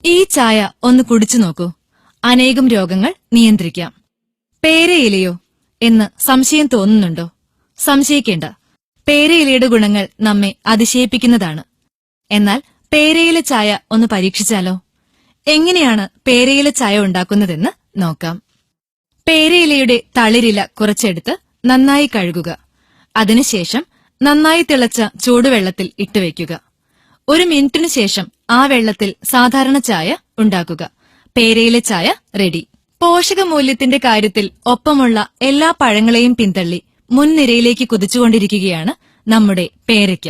ഈ ചായ ഒന്ന് കുടിച്ചു നോക്കൂ. അനേകം രോഗങ്ങൾ നിയന്ത്രിക്കാം. പേരയിലയോ എന്ന് സംശയം തോന്നുന്നുണ്ടോ? സംശയിക്കേണ്ട. പേരയിലയുടെ ഗുണങ്ങൾ നമ്മെ അതിശയിപ്പിക്കുന്നതാണ്. എന്നാൽ പേരയില ചായ ഒന്ന് പരീക്ഷിച്ചാലോ? എങ്ങനെയാണ് പേരയില ചായ ഉണ്ടാക്കുന്നതെന്ന് നോക്കാം. പേരയിലയുടെ തളിരില കുറച്ചെടുത്ത് നന്നായി കഴുകുക. അതിനുശേഷം നന്നായി തിളച്ച ചൂടുവെള്ളത്തിൽ ഇട്ടുവയ്ക്കുക. 1 മിനിറ്റിനു ശേഷം ആ വെള്ളത്തിൽ സാധാരണ ചായ ഉണ്ടാക്കുക. പേരയില ചായ റെഡി. പോഷകമൂല്യത്തിന്റെ കാര്യത്തിൽ ഒപ്പമുള്ള എല്ലാ പഴങ്ങളെയും പിന്തള്ളി മുൻനിരയിലേക്ക് കുതിച്ചുകൊണ്ടിരിക്കുകയാണ് നമ്മുടെ പേരയ്ക്ക.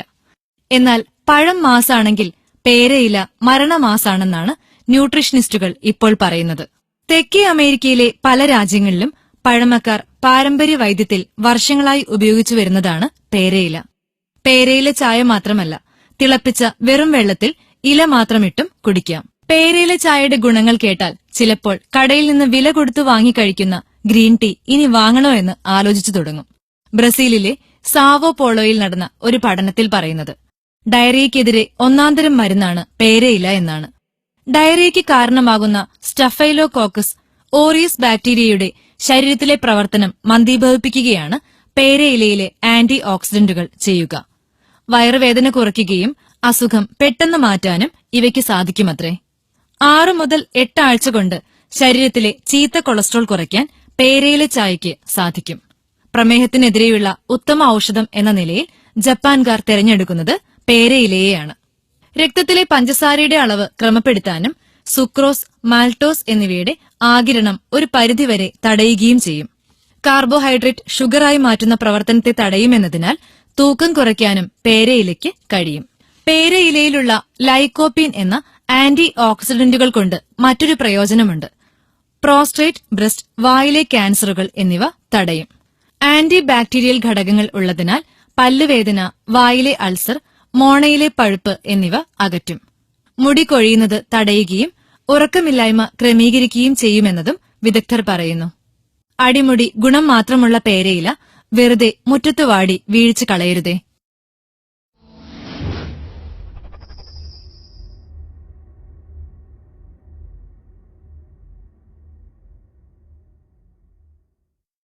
എന്നാൽ പഴം മാസാണെങ്കിൽ പേരയില മരണമാസാണെന്നാണ് ന്യൂട്രീഷനിസ്റ്റുകൾ ഇപ്പോൾ പറയുന്നത്. തെക്കേ അമേരിക്കയിലെ പല രാജ്യങ്ങളിലും പഴമക്കാർ പാരമ്പര്യ വൈദ്യത്തിൽ വർഷങ്ങളായി ഉപയോഗിച്ചു വരുന്നതാണ് പേരയില. പേരയില ചായ മാത്രമല്ല, തിളപ്പിച്ച വെറും വെള്ളത്തിൽ ഇല മാത്രമിട്ടും കുടിക്കാം. പേരയില ചായയുടെ ഗുണങ്ങൾ കേട്ടാൽ ചിലപ്പോൾ കടയിൽ നിന്ന് വില കൊടുത്തു വാങ്ങിക്കഴിക്കുന്ന ഗ്രീൻ ടീ ഇനി വാങ്ങണോ എന്ന് ആലോചിച്ചു തുടങ്ങും. ബ്രസീലിലെ സാവോ പോളോയിൽ നടന്ന ഒരു പഠനത്തിൽ പറയുന്നത് ഡയറിയയ്ക്കെതിരെ ഒന്നാന്തരം മരുന്നാണ് പേരയില എന്നാണ്. ഡയറിയയ്ക്ക് കാരണമാകുന്ന സ്റ്റഫൈലോകോക്കസ് ഓറിയസ് ബാക്ടീരിയയുടെ ശരീരത്തിലെ പ്രവർത്തനം മന്ദീഭവിപ്പിക്കുകയാണ് പേരയിലയിലെ ആന്റി ഓക്സിഡന്റുകൾ ചെയ്യുക. വയറുവേദന കുറയ്ക്കുകയും അസുഖം പെട്ടെന്ന് മാറ്റാനും ഇവയ്ക്ക് സാധിക്കുമത്രേ. 6 മുതൽ 8 ആഴ്ച കൊണ്ട് ശരീരത്തിലെ ചീത്ത കൊളസ്ട്രോൾ കുറയ്ക്കാൻ പേരയില ചായയ്ക്ക് സാധിക്കും. പ്രമേഹത്തിനെതിരെയുള്ള ഉത്തമ ഔഷധം എന്ന നിലയിൽ ജപ്പാൻകാർ തെരഞ്ഞെടുക്കുന്നത് പേരയിലയെയാണ്. രക്തത്തിലെ പഞ്ചസാരയുടെ അളവ് ക്രമപ്പെടുത്താനും സുക്രോസ്, മാൾട്ടോസ് എന്നിവയുടെ ആഗിരണം ഒരു പരിധിവരെ തടയുകയും ചെയ്യും. കാർബോഹൈഡ്രേറ്റ് ഷുഗറായി മാറ്റുന്ന പ്രവർത്തനത്തെ തടയുമെന്നതിനാൽ തൂക്കം കുറയ്ക്കാനും പേരയിലയ്ക്ക് കഴിയും. പേരയിലയിലുള്ള ലൈക്കോപ്പീൻ എന്ന ആന്റി ഓക്സിഡന്റുകൾ കൊണ്ട് മറ്റൊരു പ്രയോജനമുണ്ട്. പ്രോസ്റ്റേറ്റ്, ബ്രസ്റ്റ്, വായിലെ ക്യാൻസറുകൾ എന്നിവ തടയും. ആന്റി ബാക്ടീരിയൽ ഘടകങ്ങൾ ഉള്ളതിനാൽ പല്ലുവേദന, വായിലെ അൾസർ, മോണയിലെ പഴുപ്പ് എന്നിവ അകറ്റും. മുടി കൊഴിയുന്നത് തടയുകയും ഉറക്കമില്ലായ്മ ക്രമീകരിക്കുകയും ചെയ്യുമെന്നതും വിദഗ്ധർ പറയുന്നു. അടിമുടി ഗുണം മാത്രമുള്ള പേരയില വെറുതെ മുറ്റത്തു വാടി വീഴ്ച കളയരുതേ.